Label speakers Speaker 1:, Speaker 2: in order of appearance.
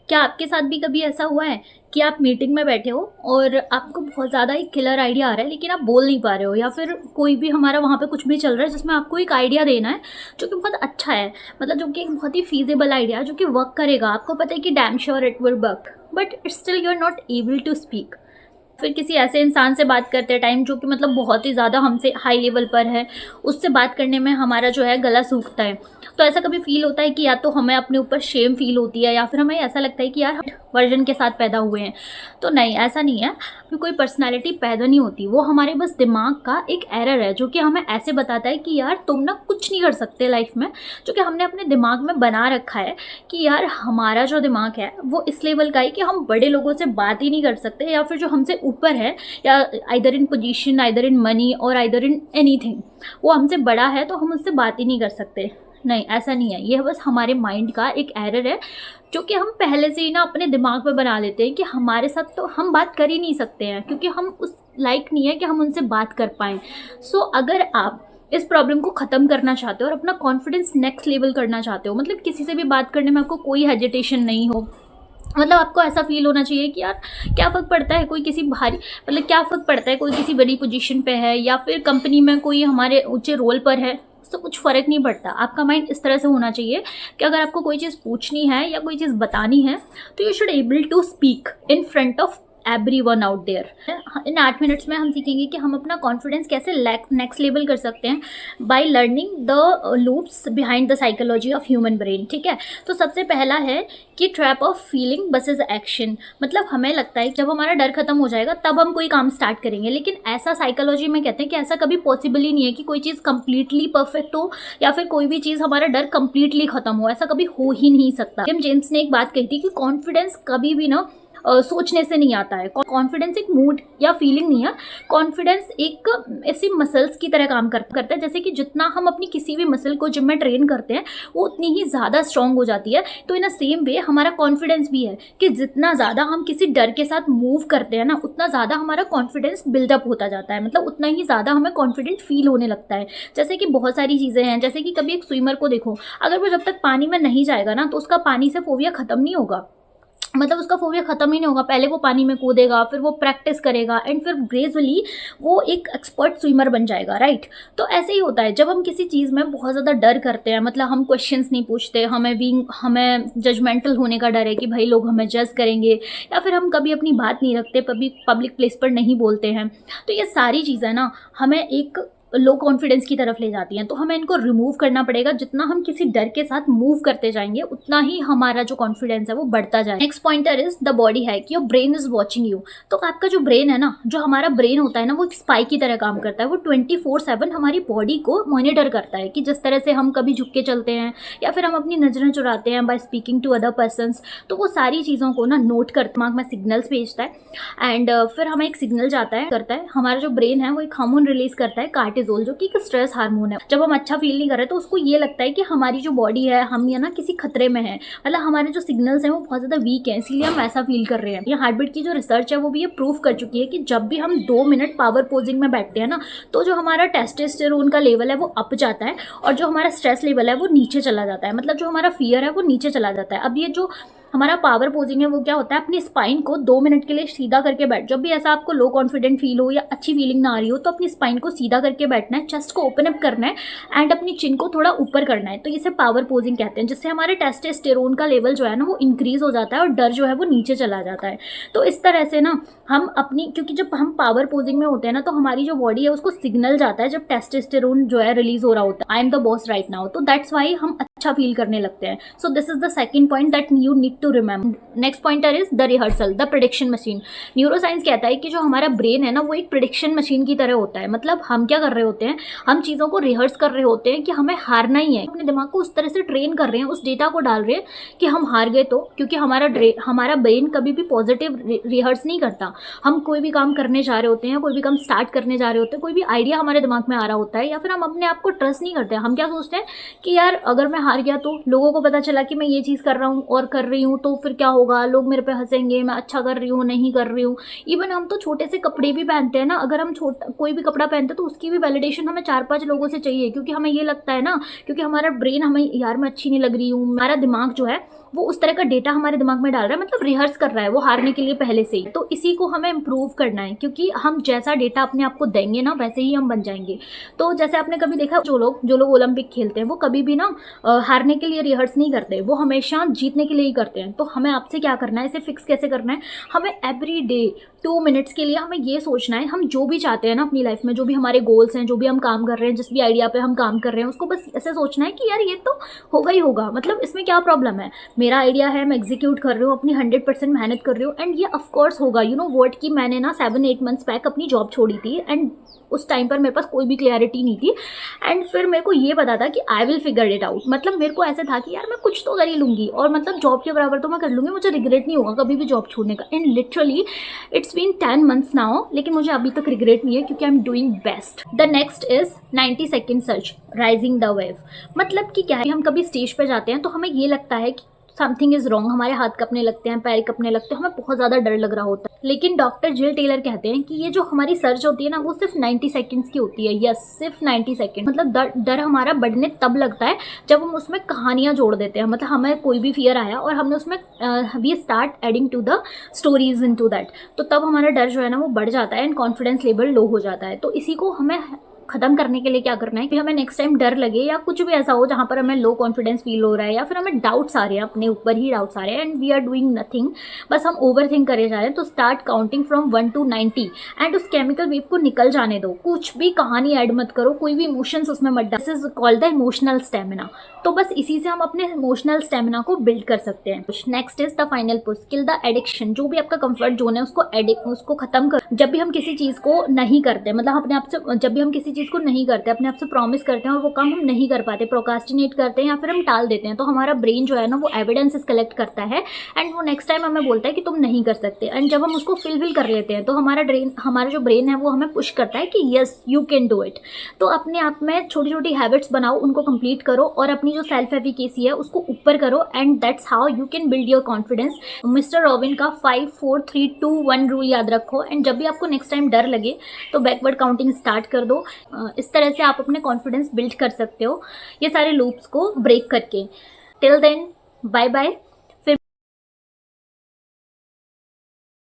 Speaker 1: क्या आपके साथ भी कभी ऐसा हुआ है कि आप मीटिंग में बैठे हो और आपको बहुत ज़्यादा एक किलर आइडिया आ रहा है लेकिन आप बोल नहीं पा रहे हो, या फिर कोई भी हमारा वहाँ पे कुछ भी चल रहा है जिसमें आपको एक आइडिया देना है जो कि बहुत अच्छा है, मतलब जो कि एक बहुत ही फीजिबल आइडिया है जो कि वर्क करेगा, आपको पता है कि damn sure it will work, but still you are not able to speak. फिर किसी ऐसे इंसान से बात करते टाइम जो कि मतलब बहुत ही ज़्यादा हमसे हाई लेवल पर है, उससे बात करने में हमारा जो है गला सूखता है। तो ऐसा कभी फील होता है कि या तो हमें अपने ऊपर शेम फील होती है या फिर हमें ऐसा लगता है कि यार हम वर्जन के साथ पैदा हुए हैं। तो नहीं, ऐसा नहीं है कि कोई पर्सनालिटी पैदा नहीं होती, वो हमारे बस दिमाग का एक एरर है जो कि हमें ऐसे बताता है कि यार तुम ना कुछ नहीं कर सकते लाइफ में, जो कि हमने अपने दिमाग में बना रखा है कि यार हमारा जो दिमाग है वो इस लेवल का है कि हम बड़े लोगों से बात ही नहीं कर सकते, या फिर जो हमसे ऊपर है, या either in position, either in money और आइदर इन एनीथिंग, वो हमसे बड़ा है तो हम उससे बात ही नहीं कर सकते। नहीं, ऐसा नहीं है, यह बस हमारे माइंड का एक एरर है जो कि हम पहले से ही ना अपने दिमाग में बना लेते हैं कि हमारे साथ तो हम बात कर ही नहीं सकते हैं, क्योंकि हम उस लायक नहीं है कि हम उनसे बात कर पाएँ। सो अगर आप इस प्रॉब्लम को ख़त्म करना चाहते हो और अपना कॉन्फिडेंस नेक्स्ट लेवल करना चाहते हो, मतलब किसी से भी बात करने में आपको कोई हेजिटेशन नहीं हो, मतलब आपको ऐसा फील होना चाहिए कि यार क्या फ़र्क पड़ता है कोई किसी भारी, मतलब क्या फ़र्क पड़ता है कोई किसी बड़ी पोजीशन पे है या फिर कंपनी में कोई हमारे ऊंचे रोल पर है, तो कुछ फ़र्क नहीं पड़ता। आपका माइंड इस तरह से होना चाहिए कि अगर आपको कोई चीज़ पूछनी है या कोई चीज़ बतानी है तो you should able to speak in front of everyone out there. इन 8 मिनट्स में हम सीखेंगे कि हम अपना कॉन्फिडेंस कैसे नेक्स्ट लेवल कर सकते हैं by learning the loops behind the psychology of human brain. ठीक है, तो सबसे पहला है कि trap of feeling versus action. मतलब हमें लगता है कि जब हमारा डर खत्म हो जाएगा तब हम कोई काम स्टार्ट करेंगे, लेकिन ऐसा साइकोलॉजी में कहते हैं कि ऐसा कभी पॉसिबल ही नहीं है कि कोई चीज़ कंप्लीटली परफेक्ट हो या फिर कोई भी चीज़ हमारा डर कंप्लीटली खत्म हो, ऐसा कभी हो ही नहीं सकता। जेम्स ने एक बात कही थी कि कॉन्फिडेंस कभी भी ना सोचने से नहीं आता है। कॉन्फिडेंस एक मूड या फीलिंग नहीं है, कॉन्फिडेंस एक ऐसी मसल्स की तरह काम करता है, जैसे कि जितना हम अपनी किसी भी मसल को जिम में ट्रेन करते हैं वो उतनी ही ज़्यादा स्ट्रांग हो जाती है। तो इन अ सेम वे हमारा कॉन्फिडेंस भी है कि जितना ज़्यादा हम किसी डर के साथ मूव करते हैं ना, उतना ज़्यादा हमारा कॉन्फिडेंस बिल्डअप होता जाता है, मतलब उतना ही ज़्यादा हमें कॉन्फिडेंट फील होने लगता है। जैसे कि बहुत सारी चीज़ें हैं, जैसे कि कभी एक स्विमर को देखो, अगर वो जब तक पानी में नहीं जाएगा ना तो उसका पानी से फोबिया ख़त्म नहीं होगा, मतलब उसका फोबिया ख़त्म ही नहीं होगा। पहले वो पानी में कूदेगा, फिर वो प्रैक्टिस करेगा एंड फिर ग्रेजुअली वो एक एक्सपर्ट स्विमर बन जाएगा, राइट। तो ऐसे ही होता है जब हम किसी चीज़ में बहुत ज़्यादा डर करते हैं, मतलब हम क्वेश्चंस नहीं पूछते, हमें जजमेंटल होने का डर है कि भाई लोग हमें जज करेंगे, या फिर हम कभी अपनी बात नहीं रखते, पब्लिक प्लेस पर नहीं बोलते हैं। तो ये सारी चीज़ें ना हमें एक लो कॉन्फिडेंस की तरफ ले जाती हैं, तो हमें इनको रिमूव करना पड़ेगा। जितना हम किसी डर के साथ मूव करते जाएंगे उतना ही हमारा जो कॉन्फिडेंस है वो बढ़ता जाए। Next pointer is the body है कि your brain is watching you. तो आपका जो ब्रेन है ना, जो हमारा ब्रेन होता है ना, वो एक स्पाई की तरह काम करता है। वो 24/7 हमारी बॉडी को मॉनिटर करता है कि जिस तरह से हम कभी झुक के चलते हैं या फिर हम अपनी नजरें चुराते हैं by speaking to other persons, तो वो सारी चीज़ों को ना नोट कर दिमाग में सिग्नल्स भेजता है एंड फिर हमें एक सिग्नल करता है। हमारा जो ब्रेन है वो एक हार्मोन रिलीज करता है, कार्टिसोल, जो कि एक स्ट्रेस हार्मोन है। जब हम अच्छा फील नहीं कर रहे तो उसको ये लगता है कि हमारी जो बॉडी है हम या ना किसी खतरे में है, मतलब हमारे जो सिग्नल्स हैं वो बहुत ज़्यादा वीक हैं, इसीलिए हम ऐसा फील कर रहे हैं। ये हार्टबीट की जो रिसर्च है वो भी ये प्रूव कर चुकी है कि जब भी हम 2 मिनट पावर पोजिंग में बैठते हैं ना, तो जो हमारा टेस्टोस्टेरोन का लेवल है वो अप जाता है और जो हमारा स्ट्रेस लेवल है वो नीचे चला जाता है, मतलब जो हमारा फियर है वो नीचे चला जाता है। अब ये जो हमारा पावर पोजिंग है वो क्या होता है, अपनी स्पाइन को 2 मिनट के लिए सीधा करके बैठ। जब भी ऐसा आपको लो कॉन्फिडेंट फील हो या अच्छी फीलिंग ना आ रही हो तो अपनी स्पाइन को सीधा करके बैठना है, चेस्ट को ओपन अप करना है एंड अपनी चिन को थोड़ा ऊपर करना है। तो इसे पावर पोजिंग कहते हैं, जिससे हमारे टेस्टोस्टेरोन का लेवल जो है ना वो इंक्रीज हो जाता है और डर जो है वो नीचे चला जाता है। तो इस तरह से ना हम अपनी, क्योंकि जब हम पावर पोजिंग में होते हैं ना तो हमारी जो बॉडी है उसको सिग्नल जाता है जब टेस्टोस्टेरोन जो है रिलीज हो रहा होता है, I am the boss right now, तो दैट्स वाई हम अच्छा फील करने लगते हैं। So this is the second point that you need to remember. Next pointer is the rehearsal, the prediction machine. Neuroscience कहता है कि जो हमारा ब्रेन है ना वो एक प्रेडिक्शन मशीन की तरह होता है। मतलब हम क्या कर रहे होते हैं, हम चीज़ों को रिहर्स कर रहे होते हैं कि हमें हारना ही है, अपने दिमाग को उस तरह से ट्रेन कर रहे हैं, उस डेटा को डाल रहे हैं कि हम हार गए तो, क्योंकि हमारा ब्रेन कभी भी पॉजिटिव रिहर्स नहीं करता। हम कोई भी काम करने जा रहे होते हैं, कोई भी काम स्टार्ट करने जा रहे होते हैं, कोई भी आइडिया हमारे दिमाग में आ रहा होता है, या फिर हम अपने आप को ट्रस्ट नहीं करते। हम क्या सोचते हैं कि यार अगर मैं हार गया तो लोगों को पता चला कि मैं ये चीज़ कर रहा हूँ और कर रही हूँ तो फिर क्या होगा, लोग मेरे पे हंसेंगे, मैं अच्छा कर रही हूँ नहीं कर रही हूँ। इवन हम तो छोटे से कपड़े भी पहनते हैं ना, अगर हम कोई भी कपड़ा पहनते हैं तो उसकी भी वैलिडेशन हमें 4-5 लोगों से चाहिए, क्योंकि हमें ये लगता है ना, क्योंकि हमारा ब्रेन हमें, यार मैं अच्छी नहीं लग रही हूँ, हमारा दिमाग जो है वो उस तरह का डेटा हमारे दिमाग में डाल रहा है, मतलब रिहर्स कर रहा है वो हारने के लिए पहले से ही। तो इसी को हमें इम्प्रूव करना है, क्योंकि हम जैसा डेटा अपने आप को देंगे ना वैसे ही हम बन जाएंगे। तो जैसे आपने कभी देखा, जो लोग ओलंपिक खेलते हैं वो कभी भी ना हारने के लिए रिहर्स नहीं करते, वो हमेशा जीतने के लिए ही करते हैं। तो हमें आपसे क्या करना है, इसे फिक्स कैसे करना है, हमें एवरी डे 2 मिनट्स के लिए हमें ये सोचना है, हम जो भी चाहते हैं ना अपनी लाइफ में, जो भी हमारे गोल्स हैं, जो भी हम काम कर रहे हैं, जिस भी आइडिया पे हम काम कर रहे हैं, उसको बस ऐसे सोचना है कि यार ये तो होगा ही होगा, मतलब इसमें क्या प्रॉब्लम है, मेरा आइडिया है, मैं एग्जीक्यूट कर रही हूँ, अपनी 100% मेहनत कर रही हूँ, एंड ये ऑफकोर्स होगा। यू नो व्हाट, कि मैंने ना 7-8 मंथ्स बैक अपनी जॉब छोड़ी थी, एंड उस टाइम पर मेरे पास कोई भी क्लैरिटी नहीं थी, एंड फिर मेरे को ये पता था कि I will figure it out. मतलब मेरे को ऐसे था कि यार मैं कुछ तो कर ही लूँगी, और मतलब जॉब के बराबर तो मैं कर लूँगी, मुझे रिग्रेट नहीं होगा कभी भी जॉब छोड़ने का। And literally it's been 10 months now, लेकिन मुझे अभी तक रिग्रेट नहीं है, क्योंकि I am doing best. The next is 90 second search, rising the wave. मतलब कि क्या है, हम कभी स्टेज पर जाते हैं तो हमें ये लगता है कि समथिंग इज रॉन्ग, हमारे हाथ कपने लगते हैं, पैर कपने लगते हैं, हमें बहुत ज़्यादा डर लग रहा होता है। लेकिन डॉक्टर जिल टेलर कहते हैं कि ये जो हमारी सर्च होती है ना, वो सिर्फ 90 सेकेंड्स की होती है। यस, सिर्फ 90 सेकेंड। मतलब डर हमारा बढ़ने तब लगता है जब हम उसमें कहानियाँ जोड़ देते हैं। मतलब हमें कोई भी फियर आया और हमने उसमें we start adding to the stories into that, तो तब हमारा डर जो है ना वो बढ़ जाता है, एंड कॉन्फिडेंस लेवल लो हो जाता है। तो इसी को हमें खत्म करने के लिए क्या करना है कि हमें नेक्स्ट टाइम डर लगे या कुछ भी ऐसा हो जहाँ पर हमें लो कॉन्फिडेंस फील हो रहा है, या फिर हमें डाउट्स आ रहे हैं, अपने ऊपर ही डाउट्स आ रहे हैं, and we are doing nothing, बस हम ओवर थिंक करे जा रहे हैं, तो start counting from 1 to 90 and उस केमिकल वेव को निकल जाने दो। कुछ भी कहानी ऐड मत करो, कोई भी इमोशंस उसमें मत डालो। This is called the emotional stamina. तो बस इसी से हम अपने इमोशनल स्टेमिना को बिल्ड कर सकते हैं। Next is the final push, kill the addiction. जो भी आपका कंफर्ट जोन है उसको खत्म कर। जब भी हम किसी चीज को नहीं करते, मतलब अपने आप से, जब भी हम किसी चीज को नहीं करते, अपने आप से प्रॉमिस करते हैं और वो काम हम नहीं कर पाते, प्रोकास्टिनेट करते हैं या फिर हम टाल देते हैं, तो हमारा ब्रेन जो है ना वो एविडेंसेस कलेक्ट करता है, एंड वो नेक्स्ट टाइम हमें बोलता है कि तुम नहीं कर सकते। एंड जब हम उसको फिल कर लेते हैं तो हमारा जो ब्रेन है वो हमें पुश करता है कि yes you can do it. तो अपने आप में छोटी छोटी हैबिट्स बनाओ, उनको कंप्लीट करो, और अपनी जो सेल्फ एफिकेसी है उसको ऊपर करो, and that's how you can build your confidence. Mister robin का 5 4 3 2 1 रूल याद रखो, एंड जब भी आपको नेक्स्ट टाइम डर लगे तो बैकवर्ड काउंटिंग स्टार्ट कर दो। इस तरह से आप अपने कॉन्फिडेंस बिल्ड कर सकते हो, ये सारे लूप्स को ब्रेक करके। Till then, bye bye.